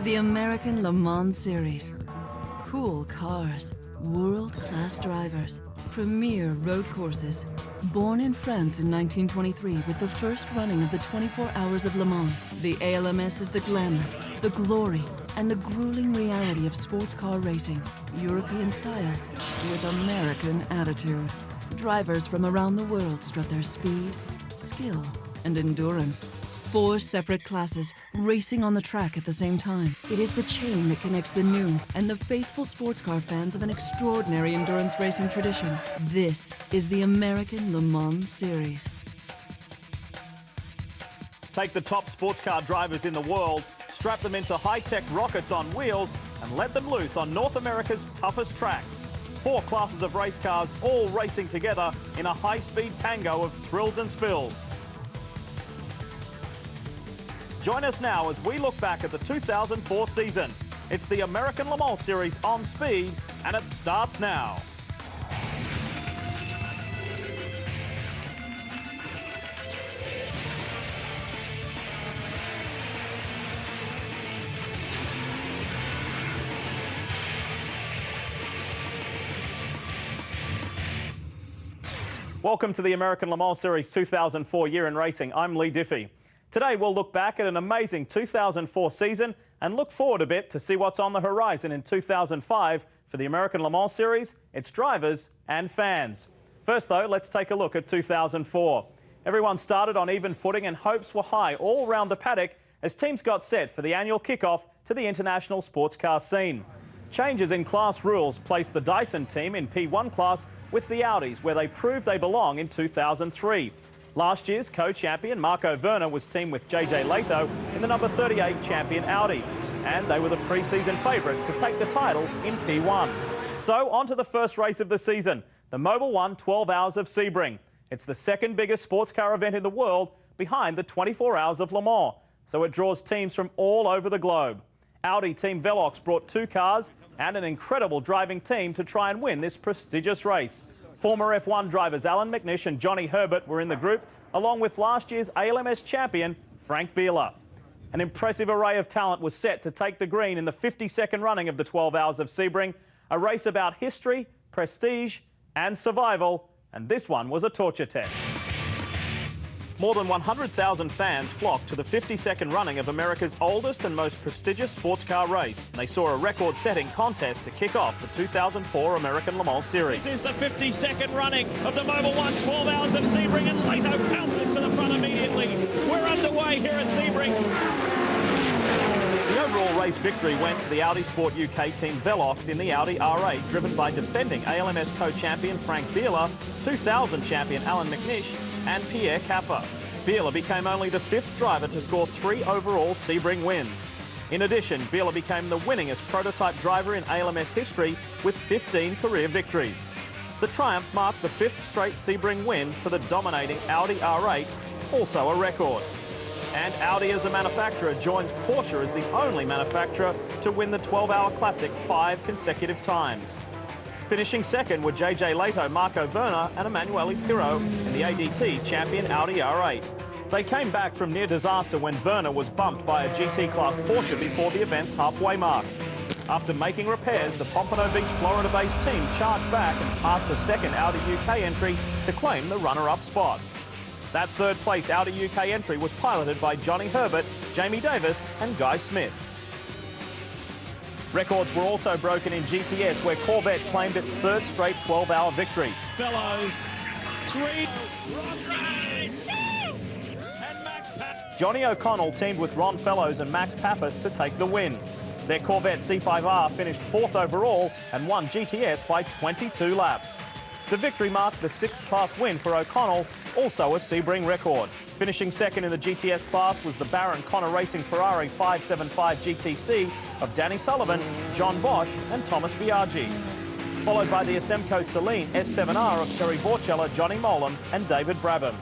The American Le Mans Series. Cool cars, world-class drivers, premier road courses. Born in France in 1923 with the first running of the 24 Hours of Le Mans, the ALMS is the glamour, the glory, and the grueling reality of sports car racing. European style with American attitude. Drivers from around the world strut their speed, skill, and endurance. 4 separate classes racing on the track at the same time. It is the chain that connects the new and the faithful sports car fans of an extraordinary endurance racing tradition. This is the American Le Mans Series. Take the top sports car drivers in the world, strap them into high-tech rockets on wheels, and let them loose on North America's toughest tracks. 4 classes of race cars all racing together in a high-speed tango of thrills and spills. Join us now as we look back at the 2004 season. It's the American Le Mans Series on speed, and it starts now. Welcome to the American Le Mans Series 2004 year in racing. I'm Lee Diffie. Today we'll look back at an amazing 2004 season and look forward a bit to see what's on the horizon in 2005 for the American Le Mans Series, its drivers and fans. First though, let's take a look at 2004. Everyone started on even footing and hopes were high all round the paddock as teams got set for the annual kickoff to the international sports car scene. Changes in class rules placed the Dyson team in P1 class with the Audis, where they proved they belong in 2003. Last year's co-champion Marco Werner was teamed with JJ Lehto in the number 38 champion Audi, and they were the pre-season favourite to take the title in P1. So on to the first race of the season, the Mobil 1 12 Hours of Sebring. It's the second biggest sports car event in the world behind the 24 Hours of Le Mans, so it draws teams from all over the globe. Audi Team Velox brought 2 cars and an incredible driving team to try and win this prestigious race. Former F1 drivers Alan McNish and Johnny Herbert were in the group, along with last year's ALMS champion, Frank Biela. An impressive array of talent was set to take the green in the 52nd running of the 12 Hours of Sebring, a race about history, prestige and survival, and this one was a torture test. More than 100,000 fans flocked to the 52nd running of America's oldest and most prestigious sports car race. They saw a record-setting contest to kick off the 2004 American Le Mans Series. This is the 52nd running of the Mobil 1 12 Hours of Sebring, and Lehto pounces to the front immediately. We're underway here at Sebring. The overall race victory went to the Audi Sport UK Team Velox in the Audi R8, driven by defending ALMS co-champion Frank Biela, 2000 champion Alan McNish, and Pierre Caffa. Biela became only the 5th driver to score 3 overall Sebring wins. In addition, Biela became the winningest prototype driver in ALMS history with 15 career victories. The triumph marked the 5th straight Sebring win for the dominating Audi R8, also a record. And Audi as a manufacturer joins Porsche as the only manufacturer to win the 12-hour classic 5 consecutive times. Finishing second were JJ Lehto, Marco Werner and Emanuele Pirro in the ADT champion Audi R8. They came back from near disaster when Werner was bumped by a GT-class Porsche before the event's halfway mark. After making repairs, the Pompano Beach, Florida-based team charged back and passed a second Audi UK entry to claim the runner-up spot. That third-place Audi UK entry was piloted by Johnny Herbert, Jamie Davis and Guy Smith. Records were also broken in GTS, where Corvette claimed its 3rd straight 12-hour victory. Fellows, 3. Johnny O'Connell teamed with Ron Fellows and Max Pappas to take the win. Their Corvette C5R finished 4th overall and won GTS by 22 laps. The victory marked the 6th class win for O'Connell, also a Sebring record. Finishing second in the GTS class was the Baron Connor Racing Ferrari 575 GTC of Danny Sullivan, John Bosch and Thomas Biaggi. Followed by the Asemco Celine S7R of Terry Borchella, Johnny Molan and David Brabham.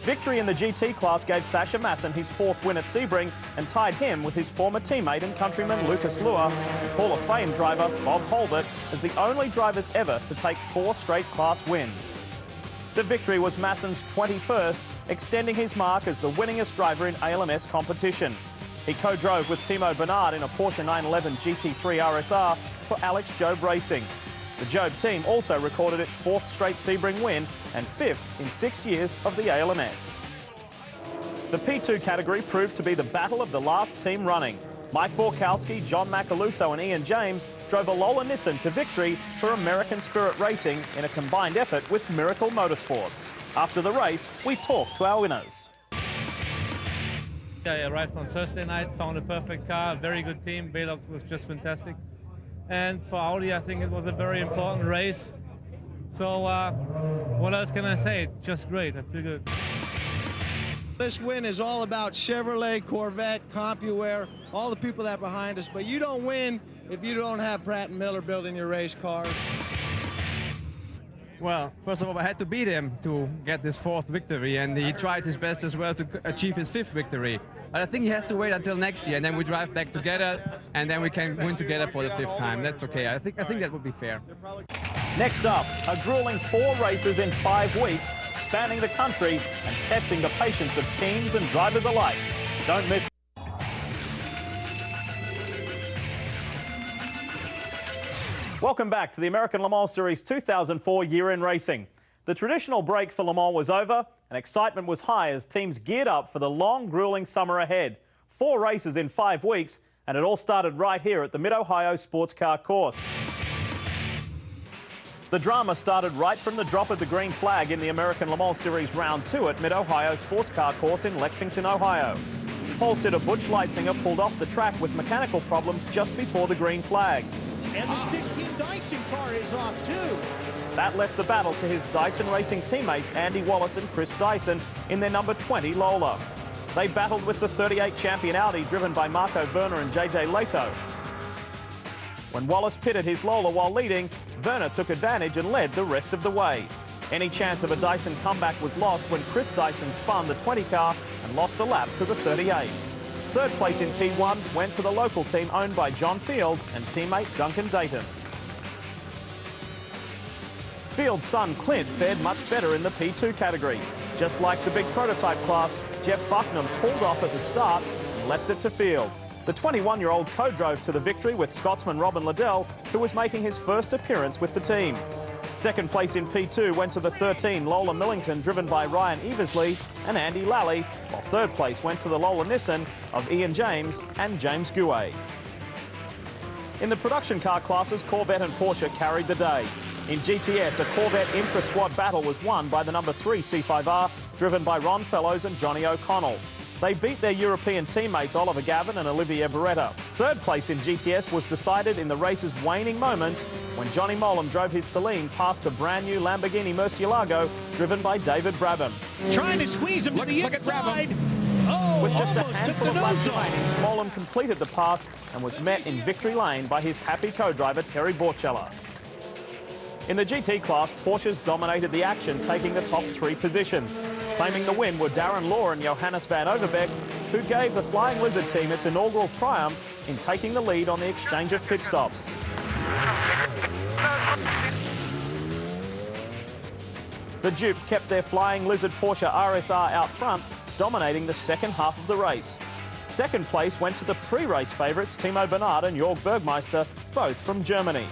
Victory in the GT class gave Sasha Masson his 4th win at Sebring and tied him with his former teammate and countryman Lucas Luer. Hall of Fame driver Bob Holbert as the only drivers ever to take 4 straight class wins. The victory was Masson's 21st, extending his mark as the winningest driver in ALMS competition. He co-drove with Timo Bernard in a Porsche 911 GT3 RSR for Alex Job Racing. The Job team also recorded its 4th straight Sebring win and 5th in 6 years of the ALMS. The P2 category proved to be the battle of the last team running. Mike Borkowski, John Macaluso and Ian James drove a Lola Nissan to victory for American Spirit Racing in a combined effort with Miracle Motorsports. After the race, we talked to our winners. I arrived on Thursday night, found a perfect car, very good team. Velox was just fantastic. And for Audi, I think it was a very important race. So what else can I say? Just great, I feel good. This win is all about Chevrolet, Corvette, CompuWare, all the people that are behind us, but you don't win if you don't have Pratt & Miller building your race cars. Well, first of all, I had to beat him to get this 4th victory, and he tried his best as well to achieve his 5th victory. But I think he has to wait until next year, and then we drive back together, and then we can win together for the 5th time. That's okay. I think that would be fair. Next up, a grueling 4 races in 5 weeks, spanning the country and testing the patience of teams and drivers alike. Don't miss. Welcome back to the American Le Mans Series 2004 Year in Racing. The traditional break for Le Mans was over and excitement was high as teams geared up for the long, grueling summer ahead. 4 races in 5 weeks, and it all started right here at the Mid-Ohio Sports Car Course. The drama started right from the drop of the green flag in the American Le Mans Series Round 2 at Mid-Ohio Sports Car Course in Lexington, Ohio. Pole sitter Butch Leitzinger pulled off the track with mechanical problems just before the green flag. And the 16 Dyson car is off too. That left the battle to his Dyson Racing teammates Andy Wallace and Chris Dyson in their number 20 Lola. They battled with the 38 champion Audi driven by Marco Werner and JJ Leto. When Wallace pitted his Lola while leading, Werner took advantage and led the rest of the way. Any chance of a Dyson comeback was lost when Chris Dyson spun the 20 car and lost a lap to the 38. 3rd place in P1 went to the local team owned by John Field and teammate Duncan Dayton. Field's son Clint fared much better in the P2 category. Just like the big prototype class, Jeff Bucknam pulled off at the start and left it to Field. The 21-year-old co-drove to the victory with Scotsman Robin Liddell, who was making his first appearance with the team. 2nd place in P2 went to the 13 Lola Millington, driven by Ryan Eversley and Andy Lally, while 3rd place went to the Lola Nissan of Ian James and James Gouet. In the production car classes, Corvette and Porsche carried the day. In GTS, a Corvette intra-squad battle was won by the number 3 C5R, driven by Ron Fellows and Johnny O'Connell. They beat their European teammates Oliver Gavin and Olivier Beretta. 3rd place in GTS was decided in the race's waning moments when Johnny Mollem drove his Celine past the brand new Lamborghini Murcielago driven by David Brabham. Trying to squeeze him to the inside. Oh, With just a almost took handful the of laps nose off. remaining, Mollem completed the pass and was met in victory lane by his happy co-driver Terry Borchella. In the GT class, Porsches dominated the action, taking the top 3 positions. Claiming the win were Darren Law and Johannes van Overbeek, who gave the Flying Lizard team its inaugural triumph in taking the lead on the exchange of pit stops. The Duke kept their Flying Lizard Porsche RSR out front, dominating the second half of the race. 2nd place went to the pre-race favourites Timo Bernard and Jörg Bergmeister, both from Germany.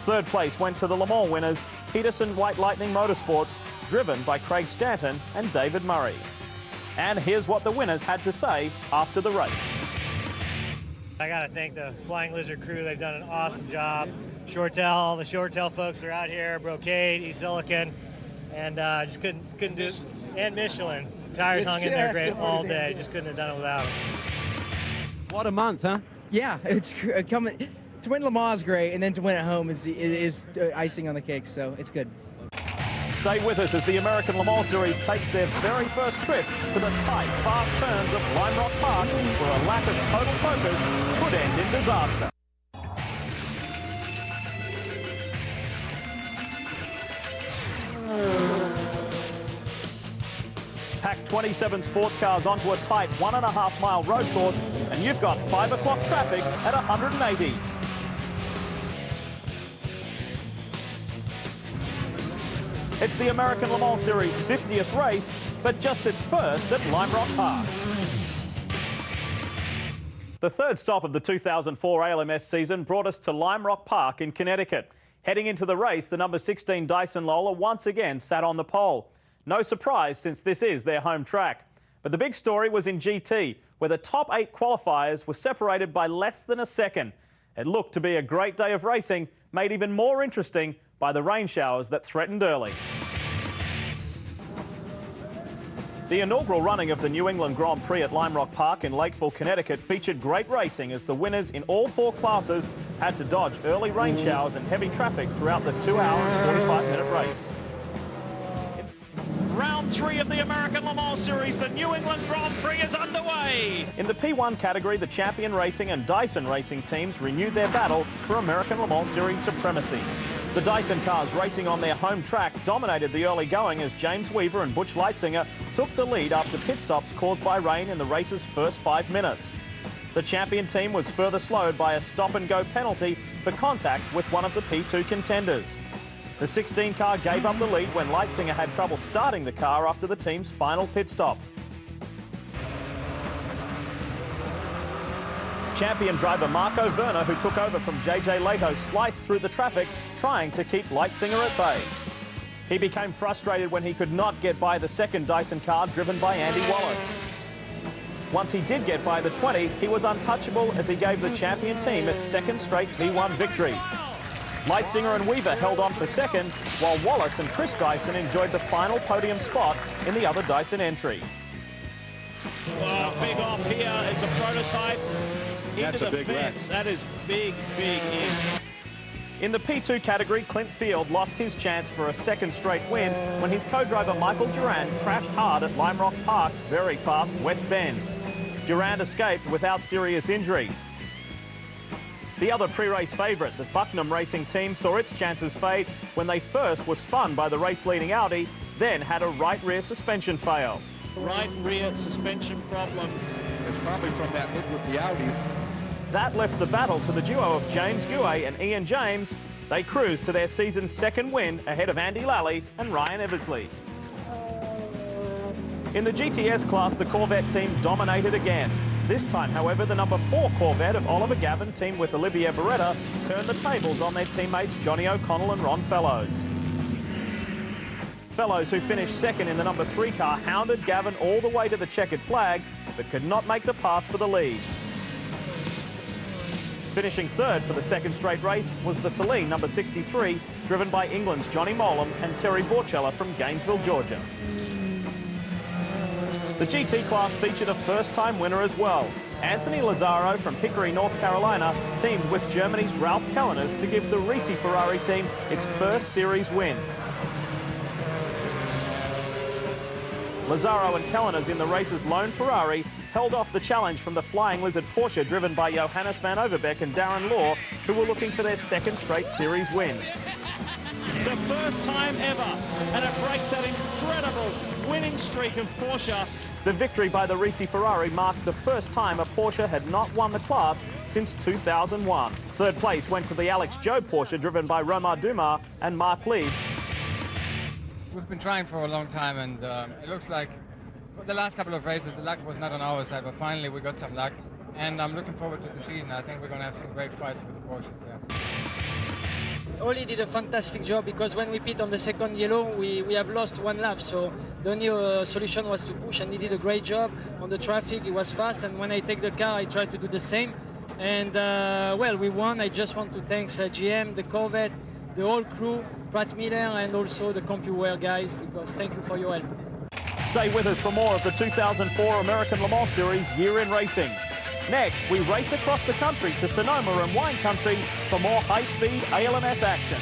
3rd place went to the Le Mans winners, Peterson White Lightning Motorsports, driven by Craig Stanton and David Murray. And here's what the winners had to say after the race. I got to thank the Flying Lizard crew. They've done an awesome job. Shortell, the Shortell folks are out here, Brocade, East Silicon, and just couldn't do it. And Michelin. Tires hung in there great all day. Just couldn't have done it without them. What a month, huh? Yeah, it's coming. To win Le Mans is great, and then to win at home is icing on the cake, so it's good. Stay with us as the American Le Mans Series takes their very first trip to the tight, fast turns of Lime Rock Park, where a lack of total focus could end in disaster. Pack 27 sports cars onto a tight 1.5 mile road course, and you've got 5 o'clock traffic at 180. It's the American Le Mans Series 50th race, but just its first at Lime Rock Park. The third stop of the 2004 ALMS season brought us to Lime Rock Park in Connecticut. Heading into the race, the number 16 Dyson Lola once again sat on the pole. No surprise, since this is their home track. But the big story was in GT, where the top 8 qualifiers were separated by less than a second. It looked to be a great day of racing, made even more interesting by the rain showers that threatened early. The inaugural running of the New England Grand Prix at Lime Rock Park in Lakeville, Connecticut featured great racing as the winners in all 4 classes had to dodge early rain showers and heavy traffic throughout the 2-hour and 45-minute race. Round 3 of the American Le Mans Series, the New England Grand Prix is underway. In the P1 category, the Champion Racing and Dyson Racing teams renewed their battle for American Le Mans Series supremacy. The Dyson cars racing on their home track dominated the early going as James Weaver and Butch Leitzinger took the lead after pit stops caused by rain in the race's first 5 minutes. The Champion team was further slowed by a stop-and-go penalty for contact with one of the P2 contenders. The 16 car gave up the lead when Leitzinger had trouble starting the car after the team's final pit stop. Champion driver Marco Werner, who took over from JJ Lehto, sliced through the traffic, trying to keep Leitzinger at bay. He became frustrated when he could not get by the second Dyson car driven by Andy Wallace. Once he did get by the 20, he was untouchable as he gave the Champion team its second straight V1 victory. Leitzinger and Weaver held on for second, while Wallace and Chris Dyson enjoyed the final podium spot in the other Dyson entry. Well, big off here. It's a prototype. That's Into a the big fence. That is big in. In the P2 category, Clint Field lost his chance for a second straight win when his co-driver Michael Durand crashed hard at Lime Rock Park's very fast West Bend. Durand escaped without serious injury. The other pre-race favourite, the Bucknam Racing team, saw its chances fade when they first were spun by the race-leading Audi, then had a right rear suspension fail. Right rear suspension problems. It's probably from that hit with the Audi. That left the battle to the duo of James Guay and Ian James. They cruised to their season's second win ahead of Andy Lally and Ryan Eversley. In the GTS class, the Corvette team dominated again. This time, however, the number 4 Corvette of Oliver Gavin, teamed with Olivier Beretta, turned the tables on their teammates Johnny O'Connell and Ron Fellows. Fellows, who finished second in the number 3 car, hounded Gavin all the way to the checkered flag, but could not make the pass for the lead. Finishing third for the second straight race was the Saleen number 63, driven by England's Johnny Molam and Terry Borchella from Gainesville, Georgia. The GT class featured a first-time winner as well. Anthony Lazzaro from Hickory, North Carolina, teamed with Germany's Ralph Kalleners to give the Risi Ferrari team its first series win. Lazzaro and Kalleners in the race's lone Ferrari held off the challenge from the Flying Lizard Porsche driven by Johannes van Overbeek and Darren Law, who were looking for their second straight series win. The first time ever, and it breaks that incredible winning streak of Porsche. The victory by the Risi Ferrari marked the first time a Porsche had not won the class since 2001. Third place went to the Alex Job Porsche driven by Romar Dumas and Mark Lee. We've been trying for a long time, and it looks like the last couple of races the luck was not on our side, but finally we got some luck, and I'm looking forward to the season. I think we're going to have some great fights with the Porsches there. Oli did a fantastic job because when we pit on the second yellow, we have lost 1 lap, so the only solution was to push, and he did a great job on the traffic. He was fast, and when I take the car, I try to do the same. And well, we won. I just want to thank GM, the Corvette, the whole crew, Pratt Miller, and also the CompuWare guys, because thank you for your help. Stay with us for more of the 2004 American Le Mans Series Year in Racing. Next, we race across the country to Sonoma and Wine Country for more high-speed ALMS action.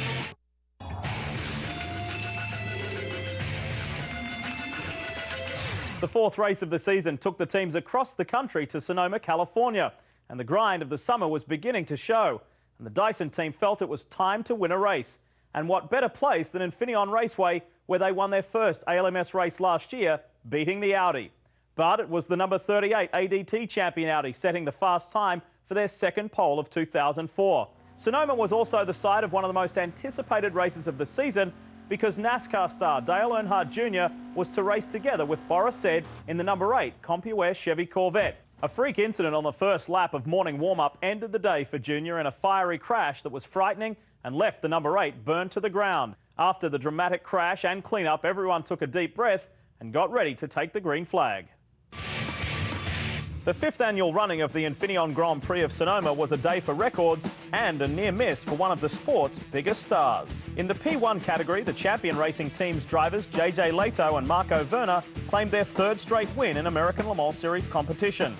The 4th race of the season took the teams across the country to Sonoma, California, and the grind of the summer was beginning to show. And the Dyson team felt it was time to win a race. And what better place than Infineon Raceway, where they won their first ALMS race last year, beating the Audi. But it was the number 38 ADT champion Audi setting the fast time for their second pole of 2004. Sonoma was also the site of one of the most anticipated races of the season because NASCAR star Dale Earnhardt Jr. was to race together with Boris Said in the number 8 CompuWare Chevy Corvette. A freak incident on the first lap of morning warm-up ended the day for Junior in a fiery crash that was frightening and left the number 8 burned to the ground. After the dramatic crash and clean-up, everyone took a deep breath and got ready to take the green flag. The 5th annual running of the Infineon Grand Prix of Sonoma was a day for records and a near miss for one of the sport's biggest stars. In the P1 category, the champion racing team's drivers JJ Lehto and Marco Werner claimed their 3rd straight win in American Le Mans Series competition.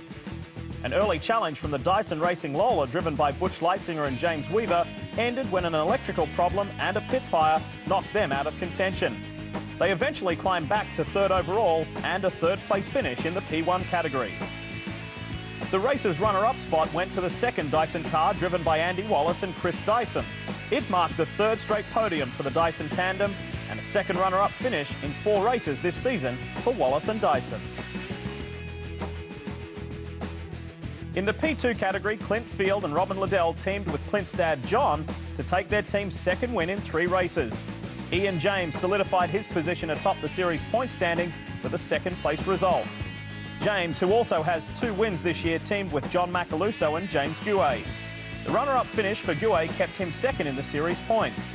An early challenge from the Dyson Racing Lola, driven by Butch Leitzinger and James Weaver, ended when an electrical problem and a pit fire knocked them out of contention. They eventually climbed back to 3rd overall and a 3rd place finish in the P1 category. The race's runner-up spot went to the 2nd Dyson car, driven by Andy Wallace and Chris Dyson. It marked the 3rd straight podium for the Dyson tandem and a 2nd runner-up finish in 4 races this season for Wallace and Dyson. In the P2 category, Clint Field and Robin Liddell teamed with Clint's dad John to take their team's 2nd win in 3 races. Ian James solidified his position atop the series point standings with a 2nd place result. James, who also has 2 wins this year, teamed with John Macaluso and James Guay. The runner-up finish for Guay kept him 2nd in the series points.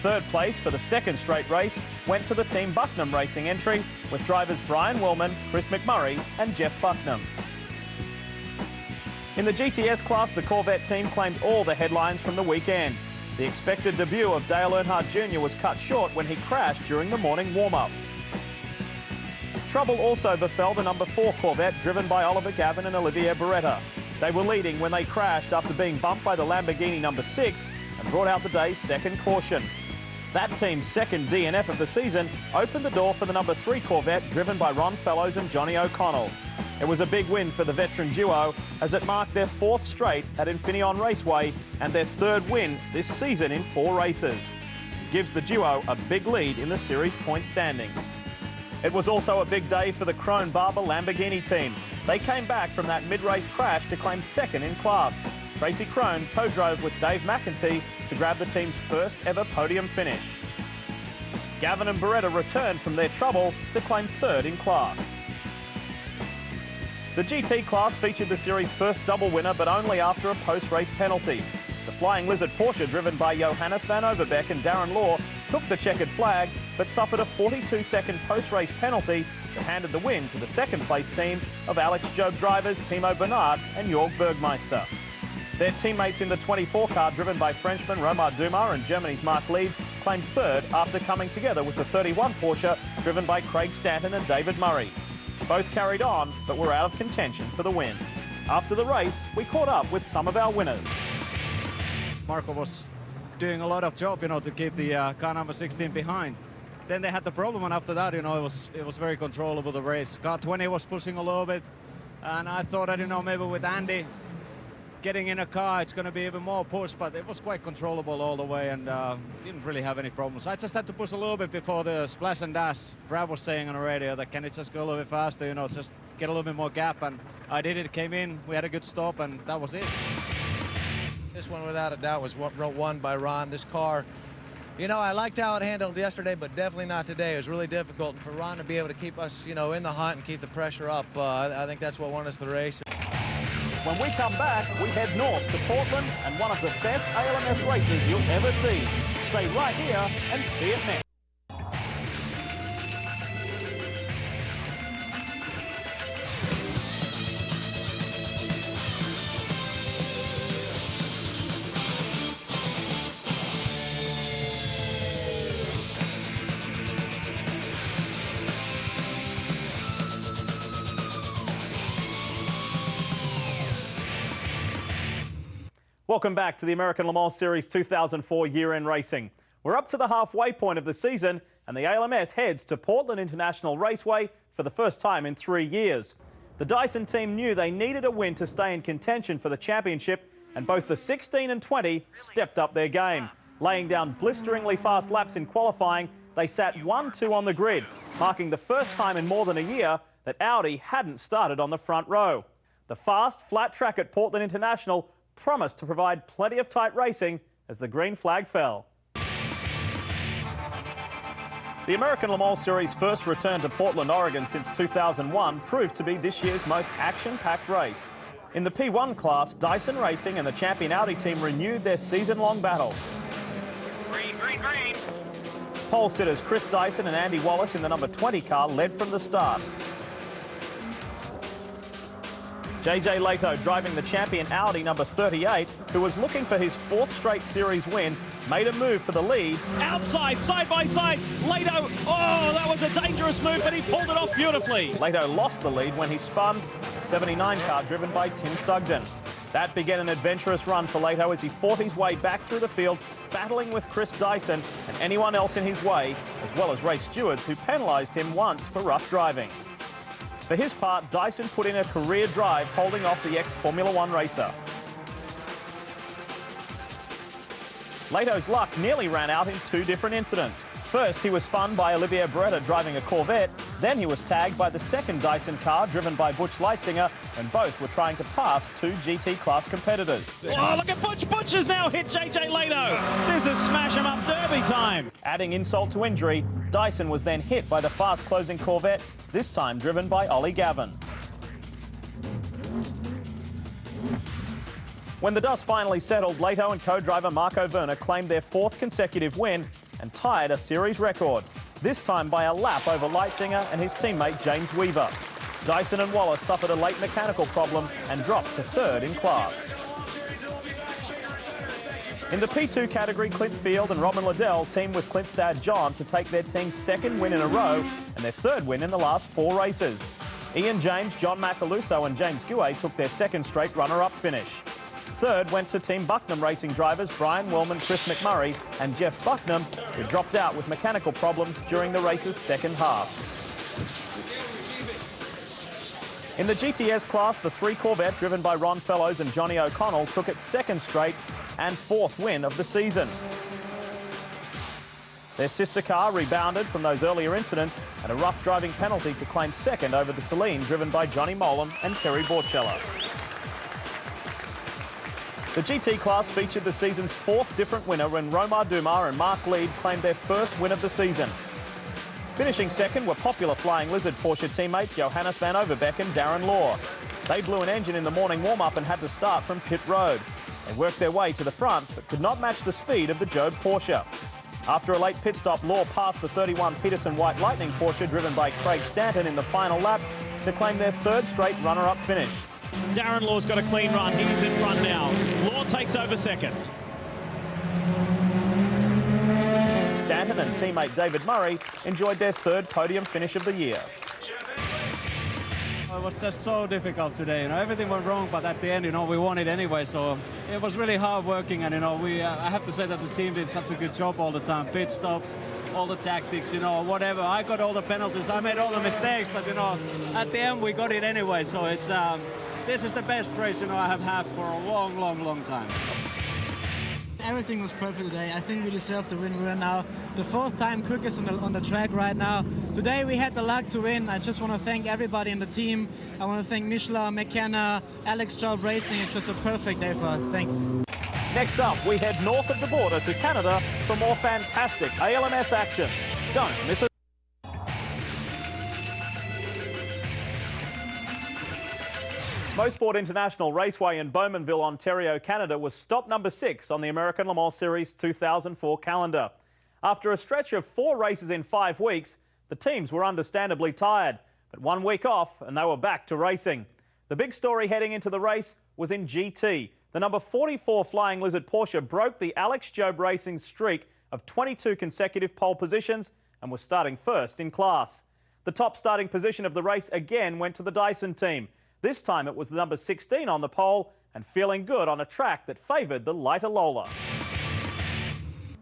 3rd place for the 2nd straight race went to the Team Bucknam Racing entry with drivers Brian Willman, Chris McMurray and Jeff Bucknam. In the GTS class, the Corvette team claimed all the headlines from the weekend. The expected debut of Dale Earnhardt Jr. was cut short when he crashed during the morning warm-up. Trouble also befell the number 4 Corvette, driven by Oliver Gavin and Olivier Beretta. They were leading when they crashed after being bumped by the Lamborghini number 6 and brought out the day's 2nd caution. That team's 2nd DNF of the season opened the door for the number 3 Corvette, driven by Ron Fellows and Johnny O'Connell. It was a big win for the veteran duo as it marked their 4th straight at Infineon Raceway and their 3rd win this season in 4 races. It gives the duo a big lead in the series point standings. It was also a big day for the Krone Barber Lamborghini team. They came back from that mid-race crash to claim 2nd in class. Tracy Krone co-drove with Dave McEntee to grab the team's 1st ever podium finish. Gavin and Beretta returned from their trouble to claim 3rd in class. The GT class featured the series' first double winner, but only after a post-race penalty. The Flying Lizard Porsche, driven by Johannes van Overbeek and Darren Law, took the checkered flag, but suffered a 42-second post-race penalty that handed the win to the 2nd place team of Alex Job drivers Timo Bernard and Jörg Bergmeister. Their teammates in the 24 car, driven by Frenchman Romar Dumas and Germany's Mark Lieb, claimed 3rd after coming together with the 31 Porsche, driven by Craig Stanton and David Murray. Both carried on, but were out of contention for the win. After the race, we caught up with some of our winners. Marco was doing a lot of job, to keep the car number 16 behind. Then they had the problem, and after that, it was very controllable, the race. Car 20 was pushing a little bit, and I thought that, maybe with Andy getting in a car, it's going to be even more push, but it was quite controllable all the way, and didn't really have any problems. I just had to push a little bit before the splash and dash. Brad was saying on the radio that can it just go a little bit faster, just get a little bit more gap, and I did it, came in, we had a good stop, and that was it. This one, without a doubt, was won by Ron. This car, I liked how it handled yesterday, but definitely not today. It was really difficult. And for Ron to be able to keep us, in the hunt and keep the pressure up, I think that's what won us the race. When we come back, we head north to Portland and one of the best ALMS races you'll ever see. Stay right here and see it next. Welcome back to the American Le Mans Series 2004 year-end racing. We're up to the halfway point of the season and the ALMS heads to Portland International Raceway for the first time in 3 years. The Dyson team knew they needed a win to stay in contention for the championship, and both the 16 and 20 stepped up their game. Laying down blisteringly fast laps in qualifying, they sat 1-2 on the grid, marking the first time in more than a year that Audi hadn't started on the front row. The fast, flat track at Portland International promised to provide plenty of tight racing as the green flag fell. The American Le Mans Series' first return to Portland, Oregon since 2001 proved to be this year's most action-packed race. In the P1 class, Dyson Racing and the champion Audi team renewed their season-long battle. Green, green, green. Pole sitters Chris Dyson and Andy Wallace in the number 20 car led from the start. JJ Leto driving the champion Audi number 38, who was looking for his 4th straight series win, made a move for the lead. Outside, side by side, Leto, oh, that was a dangerous move, but he pulled it off beautifully. Leto lost the lead when he spun the 79 car driven by Tim Sugden. That began an adventurous run for Leto as he fought his way back through the field, battling with Chris Dyson and anyone else in his way, as well as race stewards who penalised him once for rough driving. For his part, Dyson put in a career drive holding off the ex-Formula One racer. Leto's luck nearly ran out in 2 different incidents. First, he was spun by Olivier Beretta driving a Corvette. Then he was tagged by the second Dyson car driven by Butch Leitzinger, and both were trying to pass 2 GT class competitors. Oh, look at Butch. Butch has now hit JJ Leto. This is smash 'em up derby time. Adding insult to injury, Dyson was then hit by the fast-closing Corvette, this time driven by Ollie Gavin. When the dust finally settled, Leto and co-driver Marco Werner claimed their 4th consecutive win and tied a series record, this time by a lap over Leitzinger and his teammate James Weaver. Dyson and Wallace suffered a late mechanical problem and dropped to 3rd in class. In the P2 category, Clint Field and Robin Liddell teamed with Clint's dad John to take their team's 2nd win in a row and their 3rd win in the last 4 races. Ian James, John Macaluso and James Guay took their 2nd straight runner-up finish. 3rd went to Team Bucknam Racing drivers Brian Willman, Chris McMurray and Jeff Bucknam, who dropped out with mechanical problems during the race's 2nd half. In the GTS class, the 3 Corvette driven by Ron Fellows and Johnny O'Connell took its 2nd straight and 4th win of the season. Their sister car rebounded from those earlier incidents and a rough driving penalty to claim 2nd over the Celine driven by Johnny Molan and Terry Borcella. The GT class featured the season's 4th different winner when Romar Dumar and Mark Lead claimed their 1st win of the season. Finishing 2nd were popular Flying Lizard Porsche teammates Johannes van Overbeek and Darren Law. They blew an engine in the morning warm-up and had to start from pit road. They worked their way to the front but could not match the speed of the Jobe Porsche. After a late pit stop, Law passed the 31 Peterson White Lightning Porsche driven by Craig Stanton in the final laps to claim their 3rd straight runner-up finish. Darren Law's got a clean run. He's in front now. Law takes over 2nd. Stanton and teammate David Murray enjoyed their 3rd podium finish of the year. It was just so difficult today. Everything went wrong, but at the end, we won it anyway. So it was really hard working, and I have to say that the team did such a good job all the time. Pit stops, all the tactics, whatever. I got all the penalties. I made all the mistakes, but at the end we got it anyway. So it's this is the best race I have had for a long, long, long time. Everything was perfect today. I think we deserve the win. We're now the 4th time quickest on the track right now. Today we had the luck to win. I just want to thank everybody in the team. I want to thank Michelin, McKenna, Alex Job Racing. It was a perfect day for us. Thanks. Next up, we head north of the border to Canada for more fantastic ALMS action. Don't miss it. Mosport International Raceway in Bowmanville, Ontario, Canada was stop number 6 on the American Le Mans Series 2004 calendar. After a stretch of 4 races in 5 weeks, the teams were understandably tired, but 1 week off and they were back to racing. The big story heading into the race was in GT. The number 44 Flying Lizard Porsche broke the Alex Jobe Racing's streak of 22 consecutive pole positions and was starting 1st in class. The top starting position of the race again went to the Dyson team. This time it was the number 16 on the pole and feeling good on a track that favoured the lighter Lola.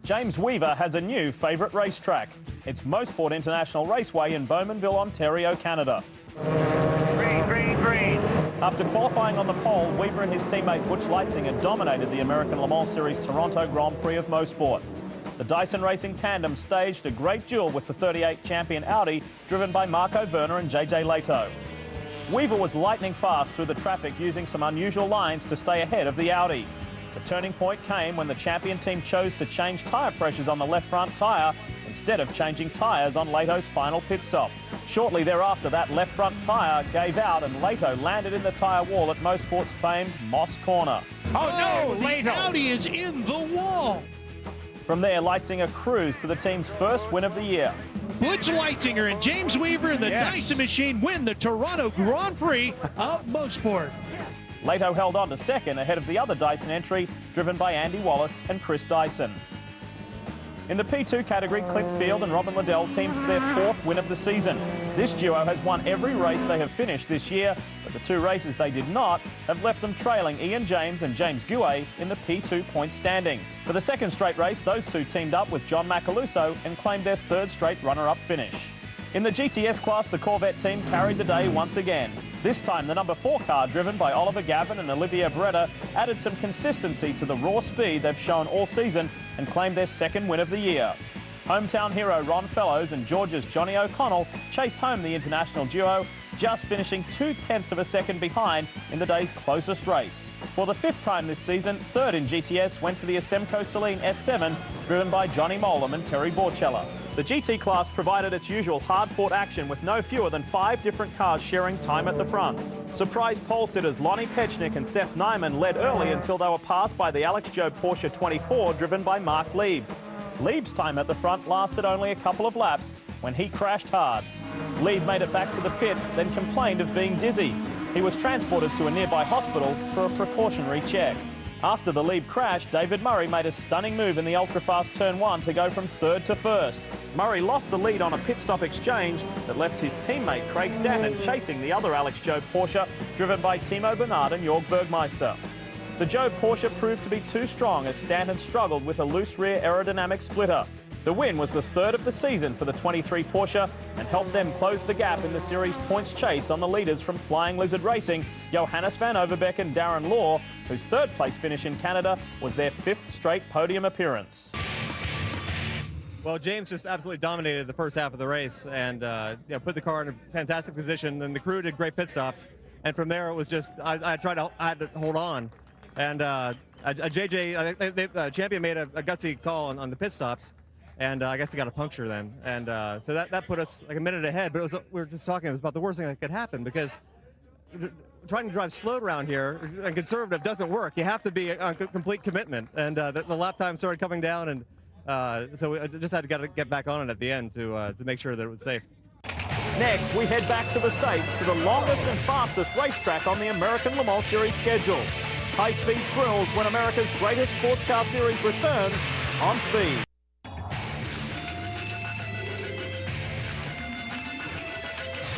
James Weaver has a new favourite racetrack. It's Mosport International Raceway in Bowmanville, Ontario, Canada. Green, green, green. After qualifying on the pole, Weaver and his teammate Butch Leitzinger dominated the American Le Mans Series Toronto Grand Prix of Mosport. The Dyson Racing tandem staged a great duel with the 38 champion Audi, driven by Marco Werner and JJ Leto. Weaver was lightning fast through the traffic using some unusual lines to stay ahead of the Audi. The turning point came when the champion team chose to change tyre pressures on the left front tyre instead of changing tyres on Leto's final pit stop. Shortly thereafter, that left front tyre gave out and Leto landed in the tyre wall at Motorsport's famed Moss Corner. Oh no, the Audi is in the wall. From there, Leitzinger cruised to the team's first win of the year. Butch Leitzinger and James Weaver and the Dyson machine win the Toronto Grand Prix of Motorsport. Leto held on to second ahead of the other Dyson entry, driven by Andy Wallace and Chris Dyson. In the P2 category, Clint Field and Robin Liddell teamed for their fourth win of the season. This duo has won every race they have finished this year, but the two races they did not have left them trailing Ian James and James Guay in the P2 point standings. For the second straight race, those two teamed up with John Macaluso and claimed their third straight runner-up finish. In the GTS class, the Corvette team carried the day once again. This time, the number 4 car, driven by Oliver Gavin and Olivier Beretta, added some consistency to the raw speed they've shown all season and claimed their second win of the year. Hometown hero Ron Fellows and Georgia's Johnny O'Connell chased home the international duo, just finishing 0.2 of a second behind in the day's closest race. For the 5th time this season, third in GTS went to the Asemco Saleen S7, driven by Johnny Molam and Terry Borchella. The GT class provided its usual hard-fought action with no fewer than 5 different cars sharing time at the front. Surprise pole sitters Lonnie Pechnik and Seth Nyman led early until they were passed by the Alex Joe Porsche 24 driven by Mark Lieb. Lieb's time at the front lasted only a couple of laps when he crashed hard. Lieb made it back to the pit, then complained of being dizzy. He was transported to a nearby hospital for a precautionary check. After the Lieb crash, David Murray made a stunning move in the ultra-fast turn 1 to go from third to first. Murray lost the lead on a pit stop exchange that left his teammate Craig Stanton chasing the other Alex Joe Porsche, driven by Timo Bernard and Jörg Bergmeister. The Joe Porsche proved to be too strong as Stanton struggled with a loose rear aerodynamic splitter. The win was the third of the season for the 23 Porsche and helped them close the gap in the series points chase on the leaders from Flying Lizard Racing, Johannes van Overbeek and Darren Law, whose third place finish in Canada was their 5th straight podium appearance. Well, James just absolutely dominated the first half of the race and put the car in a fantastic position, and the crew did great pit stops. And from there, it was just, I had to hold on. And Champion made a gutsy call on the pit stops. And I guess he got a puncture then. And so that put us like a minute ahead. But we were just talking, it was about the worst thing that could happen because trying to drive slow around here and conservative doesn't work. You have to be on complete commitment. And the lap time started coming down. And so we just had to get back on it at the end to make sure that it was safe. Next, we head back to the States to the longest and fastest racetrack on the American Le Mans Series schedule. High-speed thrills when America's greatest sports car series returns on speed.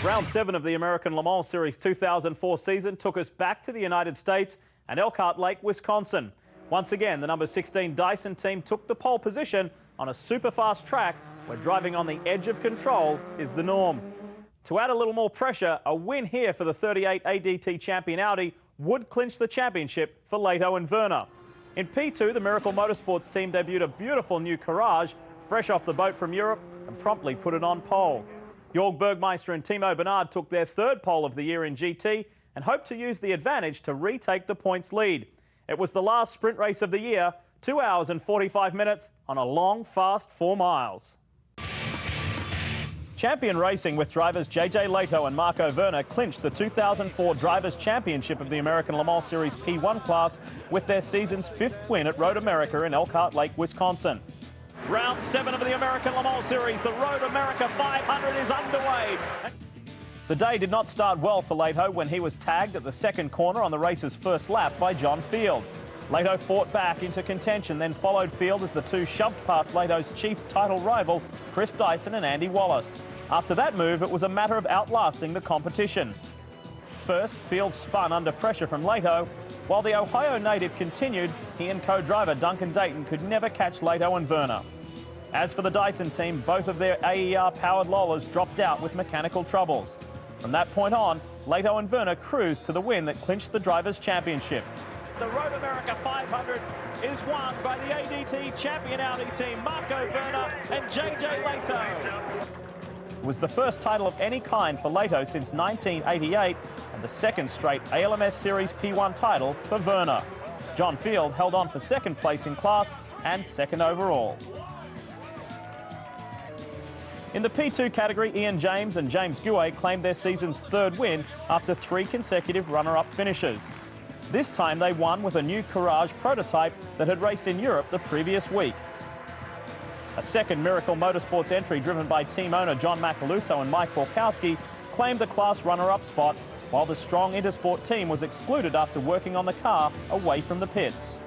Round 7 of the American Le Mans Series 2004 season took us back to the United States and Elkhart Lake, Wisconsin. Once again, the number 16 Dyson team took the pole position on a super fast track where driving on the edge of control is the norm. To add a little more pressure, a win here for the 38 ADT champion Audi would clinch the championship for Leto and Werner. In P2, the Miracle Motorsports team debuted a beautiful new Courage, fresh off the boat from Europe, and promptly put it on pole. Jörg Bergmeister and Timo Bernard took their third pole of the year in GT and hoped to use the advantage to retake the points lead. It was the last sprint race of the year, 2 hours and 45 minutes on a long, fast 4 miles. Champion Racing with drivers JJ Leto and Marco Werner clinched the 2004 Drivers' Championship of the American Le Mans Series P1 class with their season's 5th win at Road America in Elkhart Lake, Wisconsin. Round 7 of the American Le Mans Series, the Road America 500 is underway. The day did not start well for Leto when he was tagged at the second corner on the race's first lap by John Field. Leto fought back into contention, then followed Field as the two shoved past Leto's chief title rival, Chris Dyson and Andy Wallace. After that move, it was a matter of outlasting the competition. First, Field spun under pressure from Leto. While the Ohio native continued, he and co-driver Duncan Dayton could never catch Leto and Werner. As for the Dyson team, both of their AER-powered Lolas dropped out with mechanical troubles. From that point on, Leto and Werner cruised to the win that clinched the Drivers' Championship. The Road America 500 is won by the ADT champion Audi team, Marco Werner and JJ Leto. It was the first title of any kind for Leto since 1988 and the second straight ALMS Series P1 title for Werner. John Field held on for second place in class and second overall. In the P2 category, Ian James and James Guay claimed their season's third win after 3 consecutive runner-up finishes. This time they won with a new Courage prototype that had raced in Europe the previous week. A second Miracle Motorsports entry driven by team owner John Macaluso and Mike Borkowski claimed the class runner-up spot, while the strong Intersport team was excluded after working on the car away from the pits.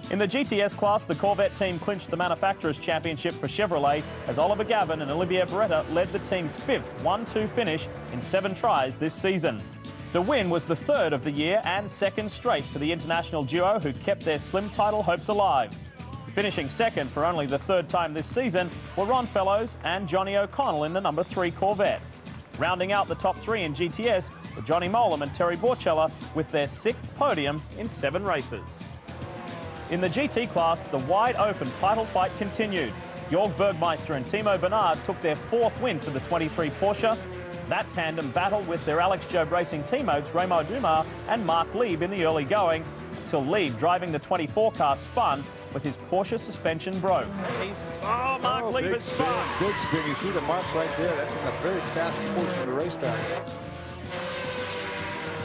In the GTS class, the Corvette team clinched the Manufacturers' Championship for Chevrolet as Oliver Gavin and Olivier Beretta led the team's 5th 1-2 finish in 7 tries this season. The win was the 3rd of the year and 2nd straight for the international duo who kept their slim title hopes alive. Finishing 2nd for only the 3rd time this season were Ron Fellows and Johnny O'Connell in the number 3 Corvette. Rounding out the top 3 in GTS were Johnny Molam and Terry Borchella with their 6th podium in 7 races. In the GT class, the wide-open title fight continued. Jörg Bergmeister and Timo Bernard took their 4th win for the 23 Porsche. That tandem battled with their Alex Job Racing teammates Raymond Dumas and Mark Lieb in the early going, until Lieb, driving the 24 car, spun with his Porsche suspension broke. Mark Lieb has spun. Big spin. You see the mark right there. That's in the very fast portion of the racetrack.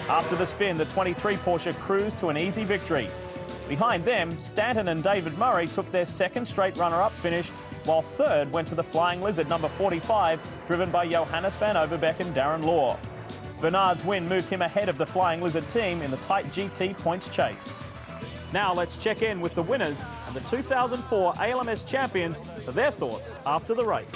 After the spin, the 23 Porsche cruised to an easy victory. Behind them, Stanton and David Murray took their 2nd straight runner-up finish, while 3rd went to the Flying Lizard number 45, driven by Johannes van Overbeek and Darren Law. Bernard's win moved him ahead of the Flying Lizard team in the tight GT points chase. Now let's check in with the winners and the 2004 ALMS champions for their thoughts after the race.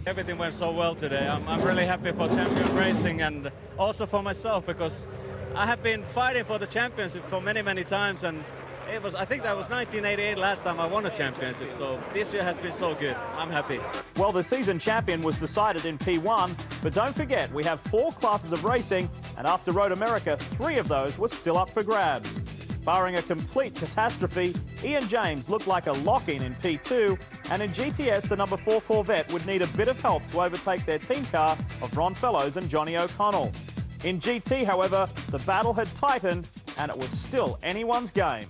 Everything went so well today. I'm really happy for Champion Racing and also for myself, because I have been fighting for the championship for many times, and I think that was 1988 last time I won a championship, so this year has been so good. I'm happy. Well, the season champion was decided in P1, but don't forget we have 4 classes of racing, and after Road America, 3 of those were still up for grabs. Barring a complete catastrophe, Ian James looked like a lock-in in P2, and in GTS, the number 4 Corvette would need a bit of help to overtake their team car of Ron Fellows and Johnny O'Connell. In GT, however, the battle had tightened, and it was still anyone's game.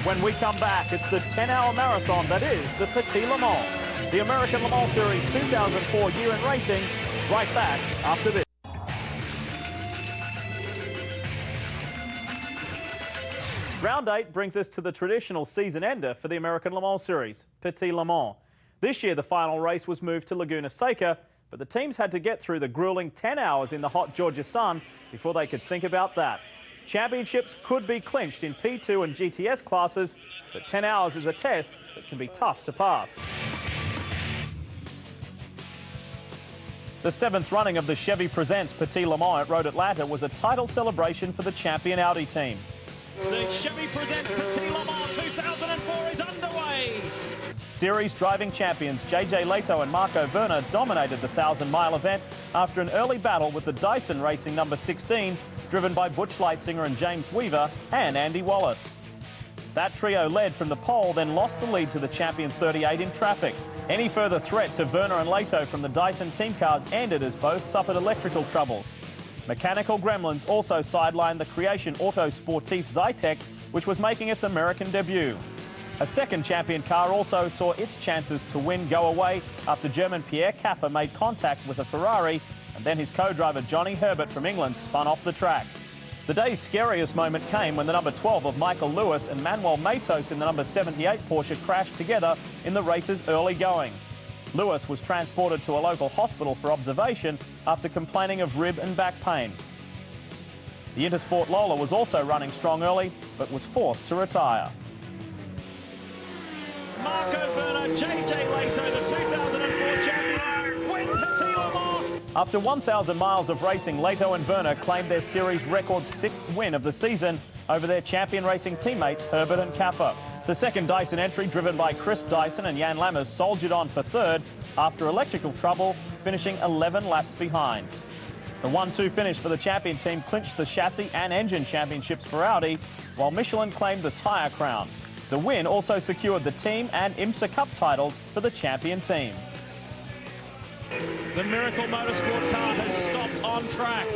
When we come back, it's the 10-hour marathon that is the Petit Le Mans. The American Le Mans Series 2004 year in racing, right back after this. Round 8 brings us to the traditional season ender for the American Le Mans Series, Petit Le Mans. This year, the final race was moved to Laguna Seca, but the teams had to get through the grueling 10 hours in the hot Georgia sun before they could think about that. Championships could be clinched in P2 and GTS classes, but 10 hours is a test that can be tough to pass. The 7th running of the Chevy Presents Petit Le Mans at Road Atlanta was a title celebration for the champion Audi team. The Chevy Presents Petit Le Mans 2004 is underway. Series driving champions JJ Leto and Marco Werner dominated the 1,000-mile event after an early battle with the Dyson Racing number 16, driven by Butch Leitzinger and James Weaver and Andy Wallace. That trio led from the pole, then lost the lead to the champion 38 in traffic. Any further threat to Werner and Leto from the Dyson team cars ended as both suffered electrical troubles. Mechanical Gremlins also sidelined the Creation Auto Sportif Zytek, which was making its American debut. A second champion car also saw its chances to win go away after German Pierre Caffer made contact with a Ferrari, and then his co-driver Johnny Herbert from England spun off the track. The day's scariest moment came when the number 12 of Michael Lewis and Manuel Matos in the number 78 Porsche crashed together in the race's early going. Lewis was transported to a local hospital for observation after complaining of rib and back pain. The Intersport Lola was also running strong early, but was forced to retire. Marco Werner, JJ Leto, the 2004 champions, win Petit Le Mans. After 1,000 miles of racing, Leto and Werner claimed their series record 6th win of the season over their champion racing teammates Herbert and Caffer. The second Dyson entry, driven by Chris Dyson and Jan Lammers, soldiered on for 3rd after electrical trouble, finishing 11 laps behind. The 1-2 finish for the champion team clinched the chassis and engine championships for Audi, while Michelin claimed the tyre crown. The win also secured the team and IMSA Cup titles for the champion team. The Miracle Motorsport car has stopped on track.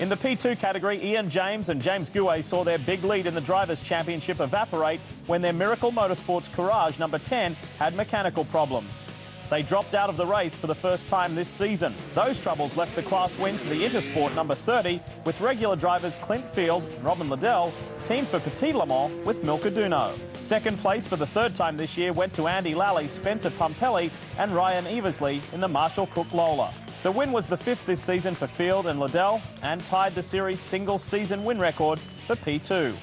In the P2 category, Ian James and James Guay saw their big lead in the Drivers' Championship evaporate when their Miracle Motorsports Courage number 10 had mechanical problems. They dropped out of the race for the first time this season. Those troubles left the class win to the Intersport number 30 with regular drivers Clint Field and Robin Liddell, teamed for Petit Le Mans with Milka Duno. Second place for the third time this year went to Andy Lally, Spencer Pumpelly and Ryan Eversley in the Marshall Cook Lola. The win was the 5th this season for Field and Liddell and tied the series' single season win record for P2.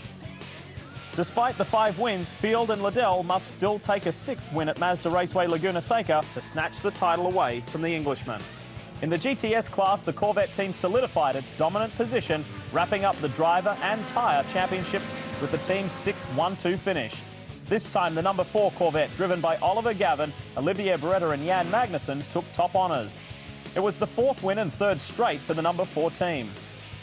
Despite the 5 wins, Field and Liddell must still take a 6th win at Mazda Raceway Laguna Seca to snatch the title away from the Englishman. In the GTS class, the Corvette team solidified its dominant position, wrapping up the driver and tyre championships with the team's 6th 1-2 finish. This time, the number 4 Corvette, driven by Oliver Gavin, Olivier Beretta and Jan Magnussen, took top honours. It was the 4th win and 3rd straight for the number 4 team.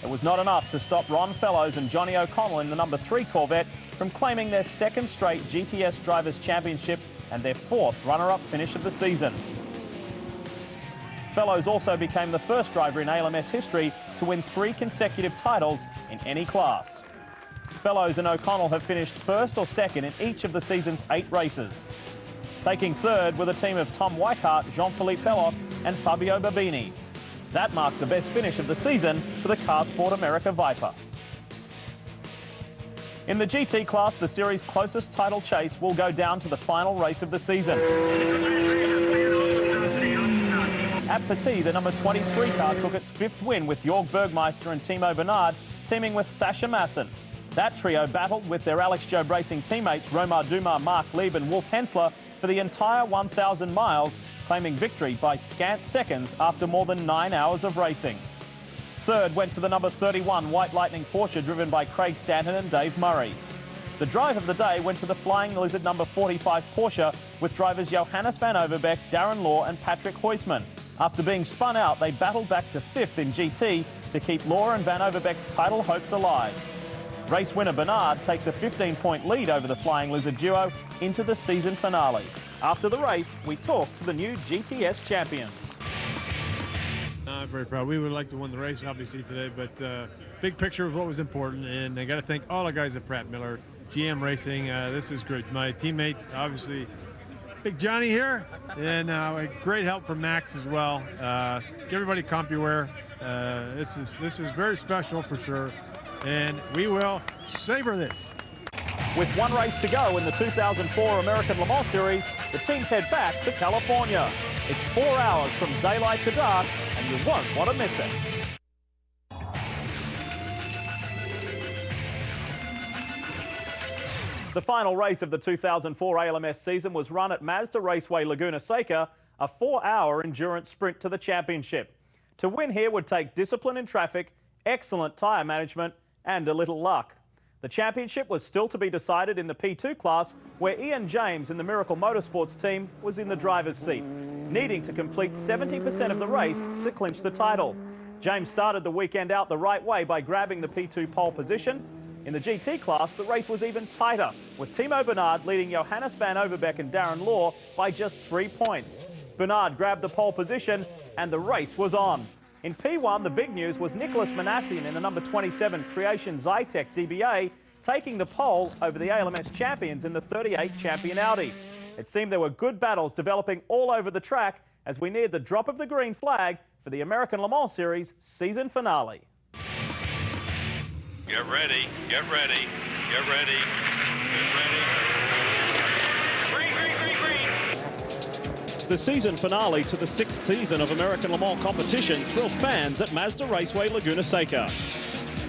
It was not enough to stop Ron Fellows and Johnny O'Connell in the number 3 Corvette from claiming their 2nd straight GTS Drivers' Championship and their 4th runner-up finish of the season. Fellows also became the first driver in ALMS history to win 3 consecutive titles in any class. Fellows and O'Connell have finished 1st or 2nd in each of the season's 8 races. Taking 3rd were the team of Tom Weichart, Jean-Philippe Pelloc and Fabio Babini. That marked the best finish of the season for the Carsport America Viper. In the GT class, the series' closest title chase will go down to the final race of the season. At Petit, the number 23 car took its 5th win with Jorg Bergmeister and Timo Bernard teaming with Sascha Masson. That trio battled with their Alex Job Racing teammates Romar Dumas, Mark Lieb and Wolf Hensler for the entire 1,000 miles, claiming victory by scant seconds after more than 9 hours of racing. 3rd went to the number 31 White Lightning Porsche driven by Craig Stanton and Dave Murray. The drive of the day went to the Flying Lizard number 45 Porsche with drivers Johannes van Overbeek, Darren Law and Patrick Huisman. After being spun out, they battled back to 5th in GT to keep Law and van Overbeek's title hopes alive. Race winner Bernard takes a 15-point lead over the Flying Lizard duo into the season finale. After the race, we talked to the new GTS champions. I'm very proud. We would like to win the race, obviously, today, but big picture of what was important, and I got to thank all the guys at Pratt Miller, GM Racing. This is great. My teammate, obviously, Big Johnny here, and great help from Max as well. Give everybody CompuWare. This is very special for sure, and we will savor this. With 1 race to go in the 2004 American Le Mans Series, the teams head back to California. It's 4 hours from daylight to dark, and you won't want to miss it. The final race of the 2004 ALMS season was run at Mazda Raceway Laguna Seca, a 4-hour endurance sprint to the championship. To win here would take discipline in traffic, excellent tyre management, and a little luck. The championship was still to be decided in the P2 class, where Ian James in the Miracle Motorsports team was in the driver's seat, needing to complete 70% of the race to clinch the title. James started the weekend out the right way by grabbing the P2 pole position. In the GT class, the race was even tighter, with Timo Bernard leading Johannes van Overbeek and Darren Law by just 3 points. Bernard grabbed the pole position, and the race was on. In P1, the big news was Nicholas Manassian in the number 27 Creation Zytec DBA taking the pole over the ALMS champions in the 38 champion Audi. It seemed there were good battles developing all over the track as we neared the drop of the green flag for the American Le Mans Series season finale. Get ready, get ready, get ready, get ready. Green, green, green, green. The season finale to the 6th season of American Le Mans competition thrilled fans at Mazda Raceway Laguna Seca.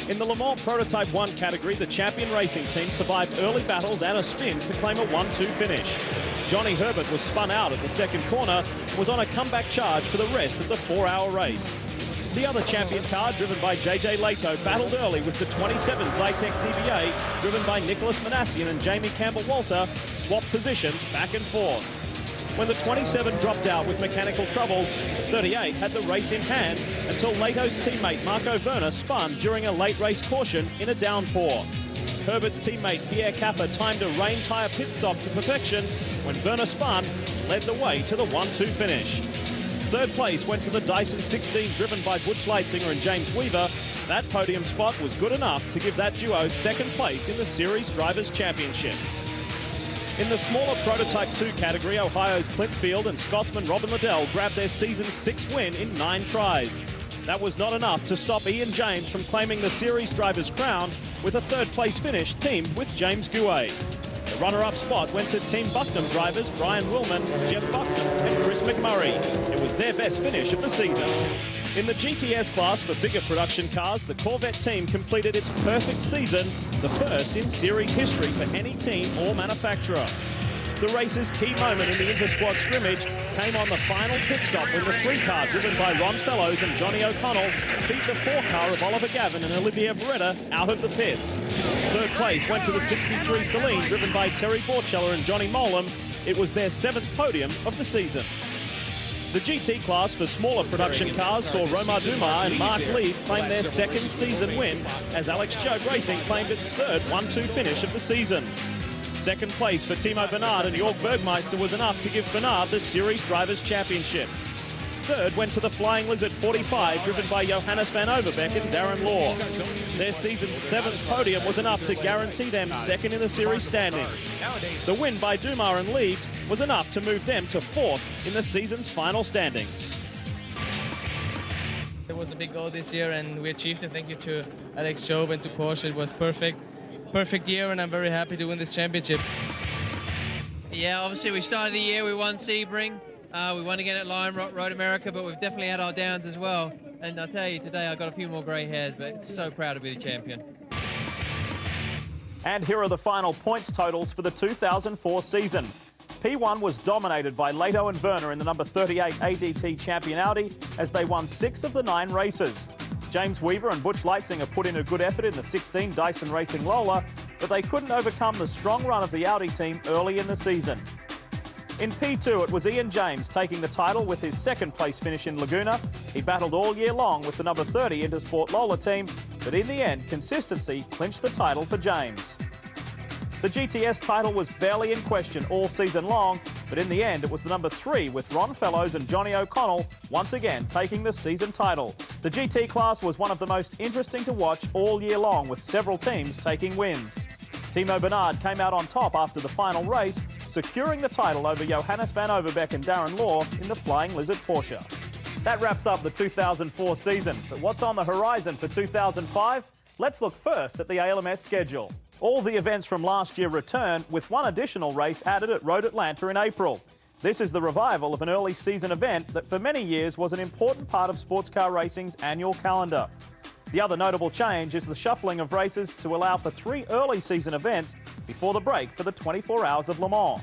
In the Le Mans Prototype 1 category, the champion racing team survived early battles and a spin to claim a 1-2 finish. Johnny Herbert was spun out at the second corner and was on a comeback charge for the rest of the 4-hour race. The other champion car, driven by JJ Leto, battled early with the 27 Zytec DBA, driven by Nicholas Manassian and Jamie Campbell-Walter, swapped positions back and forth. When the 27 dropped out with mechanical troubles, the 38 had the race in hand until Leto's teammate Marco Werner spun during a late race caution in a downpour. Herbert's teammate Pierre Capper timed a rain tyre pit stop to perfection when Werner spun, led the way to the 1-2 finish. Third place went to the Dyson 16 driven by Butch Leitzinger and James Weaver. That podium spot was good enough to give that duo second place in the Series Drivers' Championship. In the smaller Prototype 2 category, Ohio's Clint Field and Scotsman Robin Liddell grabbed their season's 6th win in 9 tries. That was not enough to stop Ian James from claiming the Series Drivers' crown with a third-place finish teamed with James Gouet. The runner-up spot went to Team Bucknam drivers Brian Willman, Jeff Bucknam and Chris McMurray. It was their best finish of the season. In the GTS class for bigger production cars, the Corvette team completed its perfect season, the first in series history for any team or manufacturer. The race's key moment in the inter-squad scrimmage came on the final pit stop when the 3-car driven by Ron Fellows and Johnny O'Connell beat the 4-car of Oliver Gavin and Olivier Beretta out of the pits. Third place went to the 63 Celine driven by Terry Borchella and Johnny Molam. It was their 7th podium of the season. The GT class for smaller production cars saw Romar Dumas and Mark Lieb claim their 2nd season win as Alex Job Racing claimed its 3rd 1-2 finish of the season. Second place for Timo Bernard and Jörg Bergmeister was enough to give Bernard the Series Drivers' Championship. Third went to the Flying Lizard 45 driven by Johannes van Overbeek and Darren Law. Their season's 7th podium was enough to guarantee them 2nd in the series standings. The win by Dumas and Lieb was enough to move them to 4th in the season's final standings. It was a big goal this year and we achieved it. Thank you to Alex Job and to Porsche. It was perfect year and I'm very happy to win this championship. Yeah, obviously we started the year, we won Sebring. We won again at Lion Road America, but we've definitely had our downs as well. And I'll tell you, today I got a few more grey hairs, but so proud to be the champion. And here are the final points totals for the 2004 season. P1 was dominated by Lato and Werner in the number 38 ADT champion Audi as they won 6 of the 9 races. James Weaver and Butch Leitzinger put in a good effort in the 16 Dyson Racing Lola, but they couldn't overcome the strong run of the Audi team early in the season. In P2, it was Ian James taking the title with his 2nd place finish in Laguna. He battled all year long with the number 30 Intersport Lola team, but in the end, consistency clinched the title for James. The GTS title was barely in question all season long, but in the end, it was the number 3 with Ron Fellows and Johnny O'Connell once again taking the season title. The GT class was one of the most interesting to watch all year long, with several teams taking wins. Timo Bernard came out on top after the final race, securing the title over Johannes van Overbeek and Darren Law in the Flying Lizard Porsche. That wraps up the 2004 season, but what's on the horizon for 2005? Let's look first at the ALMS schedule. All the events from last year return, with one additional race added at Road Atlanta in April. This is the revival of an early season event that for many years was an important part of sports car racing's annual calendar. The other notable change is the shuffling of races to allow for 3 early season events before the break for the 24 Hours of Le Mans.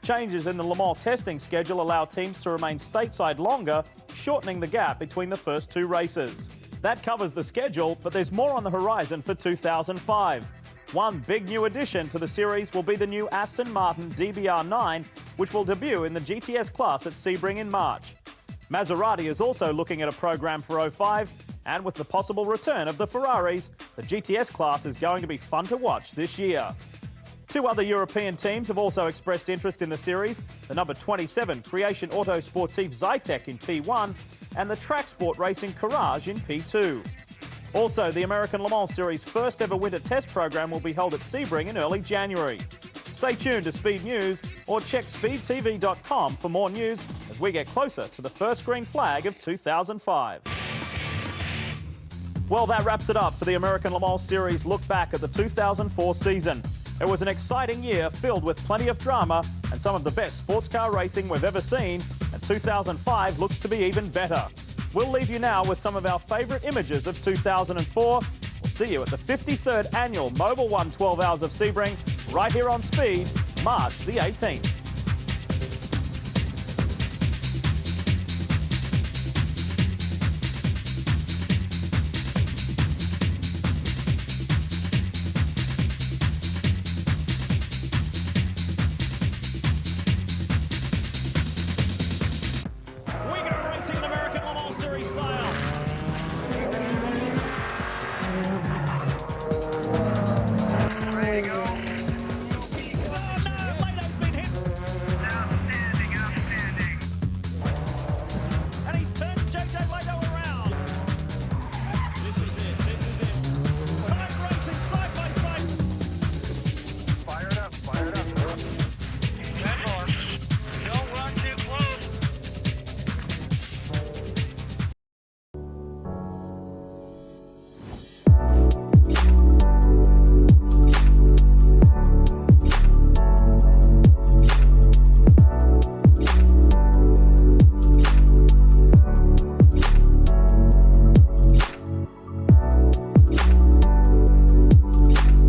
Changes in the Le Mans testing schedule allow teams to remain stateside longer, shortening the gap between the first 2 races. That covers the schedule, but there's more on the horizon for 2005. One big new addition to the series will be the new Aston Martin DBR9, which will debut in the GTS class at Sebring in March. Maserati is also looking at a program for 05, and with the possible return of the Ferraris, the GTS class is going to be fun to watch this year. 2 other European teams have also expressed interest in the series, the number 27 Creation Auto Sportif Zytek in P1 and the Track Sport Racing Courage in P2. Also, the American Le Mans Series' first ever winter test program will be held at Sebring in early January. Stay tuned to Speed News or check speedtv.com for more news as we get closer to the first green flag of 2005. Well, that wraps it up for the American Le Mans Series look back at the 2004 season. It was an exciting year filled with plenty of drama and some of the best sports car racing we've ever seen, and 2005 looks to be even better. We'll leave you now with some of our favourite images of 2004. We'll see you at the 53rd Annual Mobil 1 12 Hours of Sebring right here on Speed, March the 18th.